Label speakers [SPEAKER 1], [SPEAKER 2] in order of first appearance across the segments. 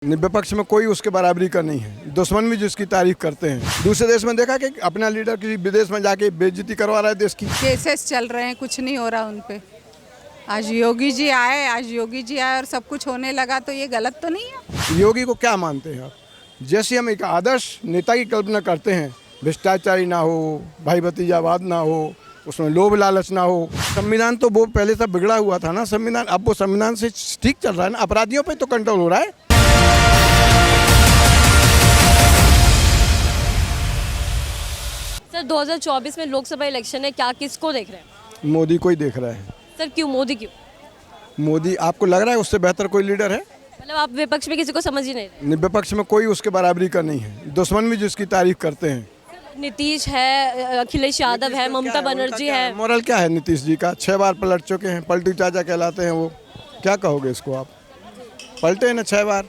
[SPEAKER 1] विपक्ष में कोई उसके बराबरी का नहीं है। दुश्मन भी जिसकी तारीफ करते हैं। दूसरे देश में देखा कि अपना लीडर किसी विदेश में जाके बेइज्जती करवा रहा है देश की।
[SPEAKER 2] केसेस चल रहे हैं, कुछ नहीं हो रहा उन पे। आज योगी जी आए और सब कुछ होने लगा, तो ये गलत तो नहीं है।
[SPEAKER 1] योगी को क्या मानते हैं आप? जैसे हम एक आदर्श नेता की कल्पना करते हैं, भ्रष्टाचारी ना हो, भाई भतीजावाद ना हो, उसमें लोभ लालच ना हो। संविधान तो वो पहले से बिगड़ा हुआ था ना संविधान, अब वो संविधान से ठीक चल रहा है ना। अपराधियों पे तो कंट्रोल हो रहा है।
[SPEAKER 3] सर 2024 में लोकसभा इलेक्शन है, क्या किसको देख रहे हैं?
[SPEAKER 1] मोदी को ही देख रहा है।
[SPEAKER 3] सर क्यों मोदी क्यों?
[SPEAKER 1] मोदी आपको लग रहा है उससे बेहतर कोई लीडर है?
[SPEAKER 3] मतलब आप विपक्ष में किसी को समझ ही नहीं रहे?
[SPEAKER 1] विपक्ष में कोई उसके बराबरी का नहीं है। दुश्मन भी जिसकी तारीफ करते हैं।
[SPEAKER 3] नीतीश है, अखिलेश यादव है, ममता बनर्जी है।
[SPEAKER 1] मोरल क्या है नीतीश जी का? 6 बार पलट चुके हैं, पलटू चाचा कहलाते हैं वो। क्या कहोगे इसको आप? पलटे हैं ना 6 बार,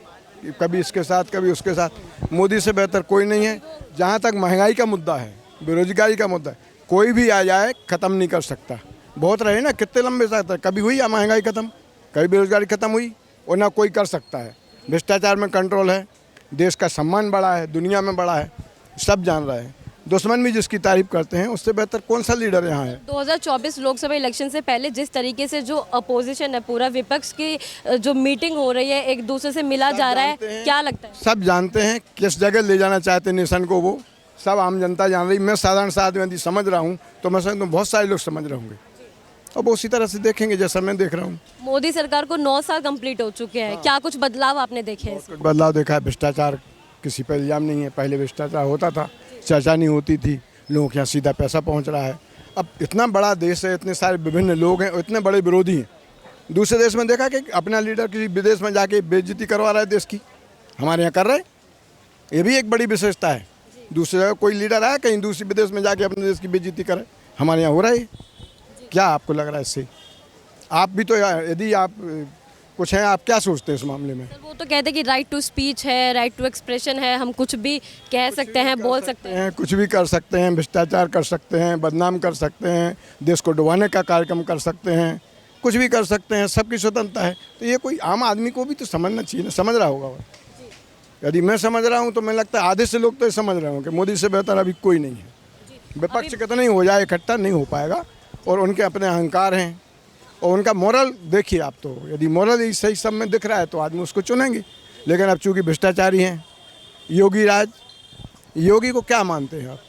[SPEAKER 1] कभी इसके साथ कभी उसके साथ। मोदी से बेहतर कोई नहीं है। जहाँ तक महंगाई का मुद्दा है, बेरोजगारी का मुद्दा है, कोई भी आ जाए ख़त्म नहीं कर सकता। बहुत रहे ना, कितने लंबे साथ कभी हुई या महंगाई ख़त्म, कभी बेरोजगारी ख़त्म हुई? और ना कोई कर सकता है। भ्रष्टाचार में कंट्रोल है, देश का सम्मान बढ़ा है, दुनिया में बढ़ा है, सब जान रहे हैं। दुश्मन भी जिसकी तारीफ करते हैं, उससे बेहतर कौन सा लीडर यहाँ है?
[SPEAKER 3] 2024 लोकसभा इलेक्शन से पहले जिस तरीके से जो अपोजिशन है, पूरा विपक्ष की जो मीटिंग हो रही है, एक दूसरे से मिला जा रहा है, क्या लगता है?
[SPEAKER 1] सब जानते हैं किस जगह ले जाना चाहते हैं नेशन को, वो सब आम जनता जान रही। मैं साधारण सा आदमी यदि समझ रहा हूँ तो मैं समझता हूँ बहुत सारे लोग समझ रहे होंगे। अब उसी तरह से देखेंगे जैसा मैं देख रहा हूँ।
[SPEAKER 3] मोदी सरकार को 9 साल कंप्लीट हो चुके हैं, क्या कुछ बदलाव आपने देखे हैं?
[SPEAKER 1] कुछ बदलाव देखा है। भ्रष्टाचार किसी पर इल्जाम नहीं है। पहले भ्रष्टाचार होता था, चर्चा नहीं होती थी, लोगों के यहाँ सीधा पैसा पहुँच रहा है। अब इतना बड़ा देश है, इतने सारे विभिन्न लोग हैं, इतने बड़े विरोधी हैं। दूसरे देश में देखा कि अपना लीडर किसी विदेश में जाके बेइज्जती करवा रहा है देश की। हमारे यहाँ कर रहे हैं, ये भी एक बड़ी विशेषता है। दूसरे जगह कोई लीडर आया कहीं दूसरी विदेश में जाके अपने देश की बेइज्जती करे, हमारे यहाँ हो रहा है। क्या आपको लग रहा है इससे? आप भी तो यदि आप कुछ हैं, आप क्या सोचते हैं इस मामले में?
[SPEAKER 3] सर वो तो कहते हैं कि राइट टू स्पीच है, राइट टू एक्सप्रेशन है, हम कुछ भी कह सकते हैं, बोल सकते हैं,
[SPEAKER 1] कुछ भी कर सकते हैं, भ्रष्टाचार कर सकते हैं, बदनाम कर सकते हैं, देश को डुबाने का कार्यक्रम कर सकते हैं, कुछ भी कर सकते हैं, सबकी स्वतंत्रता है। तो ये कोई आम आदमी को भी तो समझना चाहिए ना, समझ रहा होगा वो। यदि मैं समझ रहा हूँ तो मैं लगता है आधे से लोग तो ये समझ रहे हों कि मोदी से बेहतर अभी कोई नहीं है। विपक्ष कितना ही हो जाए इकट्ठा नहीं हो पाएगा, और उनके अपने अहंकार हैं और उनका मोरल देखिए आप। तो यदि मोरल सही सब में दिख रहा है तो आदमी उसको चुनेंगे। लेकिन अब चूँकि भ्रष्टाचारी हैं, योगी को क्या मानते हैं आप?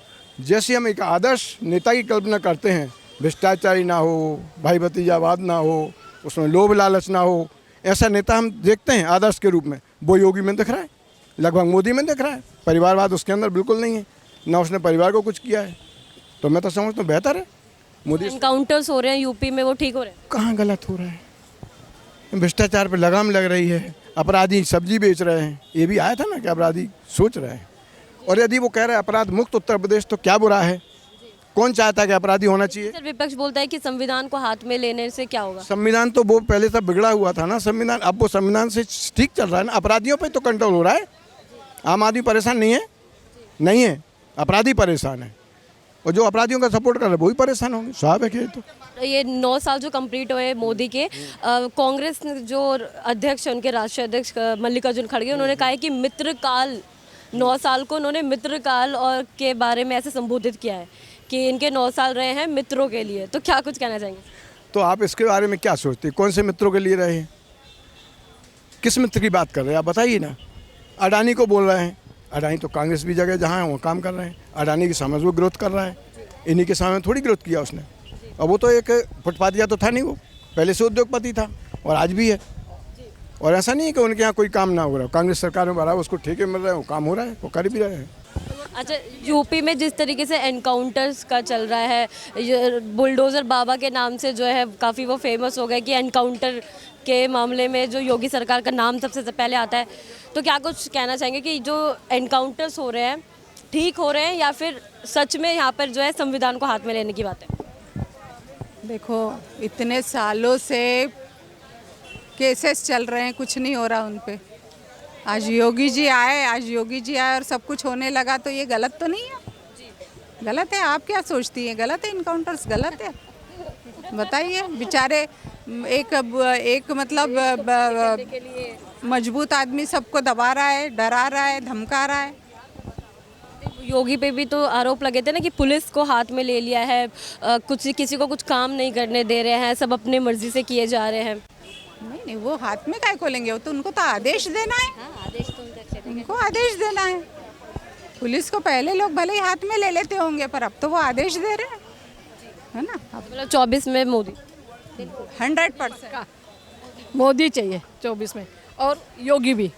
[SPEAKER 1] जैसे हम एक आदर्श नेता की कल्पना करते हैं, भ्रष्टाचारी ना हो, भाई भतीजावाद ना हो, उसमें लोभ लालच ना हो, ऐसा नेता हम देखते हैं आदर्श के रूप में, वो योगी में दिख रहा है, लगभग मोदी में दिख रहा है। परिवारवाद उसके अंदर बिल्कुल नहीं है, ना उसने परिवार को कुछ किया है। तो मैं तो समझता हूँ बेहतर है मोदी।
[SPEAKER 3] एनकाउंटर्स हो रहे हैं यूपी में, वो ठीक हो रहे हैं?
[SPEAKER 1] कहाँ गलत हो रहा है? भ्रष्टाचार पे लगाम लग रही है, अपराधी सब्जी बेच रहे हैं, ये भी आया था ना कि अपराधी सोच रहे हैं। और यदि वो कह रहे हैं अपराध मुक्त उत्तर प्रदेश, तो क्या बुरा है? कौन चाहता है कि अपराधी होना चाहिए?
[SPEAKER 3] सर विपक्ष बोलता है कि संविधान को हाथ में लेने से क्या होगा?
[SPEAKER 1] संविधान तो वो पहले से बिगड़ा हुआ था ना संविधान, अब वो संविधान से ठीक चल रहा है ना। अपराधियों पे तो कंट्रोल हो रहा है। आम आदमी परेशान नहीं है, नहीं है, अपराधी परेशान है, और जो अपराधियों का सपोर्ट कर रहे हैं वही परेशान होंगे। स्वाभाविक है। तो
[SPEAKER 3] ये 9 साल जो कंप्लीट हुए मोदी के, कांग्रेस जो अध्यक्ष हैं, उनके राष्ट्रीय अध्यक्ष मल्लिकार्जुन खड़गे, उन्होंने कहा है कि मित्रकाल, 9 साल को उन्होंने मित्रकाल और के बारे में ऐसे संबोधित किया है कि इनके 9 साल रहे हैं मित्रों के लिए। तो क्या कुछ कहना चाहेंगे?
[SPEAKER 1] तो आप इसके बारे में क्या सोचते हैं? कौन से मित्रों के लिए रहे हैं? किस मित्र की बात कर रहे हैं आप बताइए ना। अडानी को बोल रहे हैं, अडानी तो कांग्रेस भी जगह जहाँ है वहाँ काम कर रहे हैं। अडानी के सामने वो ग्रोथ कर रहा है, इन्हीं के सामने थोड़ी ग्रोथ किया उसने। और वो तो एक फुटपाथिया तो था नहीं, वो पहले से उद्योगपति था और आज भी है। और ऐसा नहीं है कि उनके यहाँ कोई काम ना हो रहा है। कांग्रेस सरकार में भरा, उसको ठेके मिल रहे हैं, वो काम हो रहा है, वो कर भी रहे हैं।
[SPEAKER 3] अच्छा, यूपी में जिस तरीके से एनकाउंटर्स का चल रहा है, ये बुलडोज़र बाबा के नाम से जो है काफ़ी वो फेमस हो गए कि एनकाउंटर के मामले में जो योगी सरकार का नाम सबसे पहले आता है, तो क्या कुछ कहना चाहेंगे कि जो एनकाउंटर्स हो रहे हैं ठीक हो रहे हैं, या फिर सच में यहाँ पर जो है संविधान को हाथ में लेने की बात है?
[SPEAKER 2] देखो, इतने सालों से केसेस चल रहे हैं, कुछ नहीं हो रहा उन पे। आज योगी जी आए और सब कुछ होने लगा, तो ये गलत तो नहीं है? गलत है? आप क्या सोचती हैं? गलत है? इनकाउंटर्स गलत है? बताइए। बेचारे एक मतलब मजबूत आदमी सबको दबा रहा है, डरा रहा है, धमका रहा है।
[SPEAKER 3] योगी पे भी तो आरोप लगे थे ना कि पुलिस को हाथ में ले लिया है, कुछ किसी को कुछ काम नहीं करने दे रहे हैं, सब अपने मर्जी से किए जा रहे हैं।
[SPEAKER 2] नहीं, वो हाथ में काय को लेंगे, वो तो उनको तो आदेश देना है।
[SPEAKER 3] आदेश तो उनके अच्छे थे।
[SPEAKER 2] उनको आदेश देना है। पुलिस को पहले लोग भले ही हाथ में ले लेते होंगे, पर अब तो वो आदेश दे रहे हैं, है ना। अब
[SPEAKER 3] मतलब 24 में मोदी
[SPEAKER 2] 100%।
[SPEAKER 4] मोदी चाहिए 24 में, और योगी भी।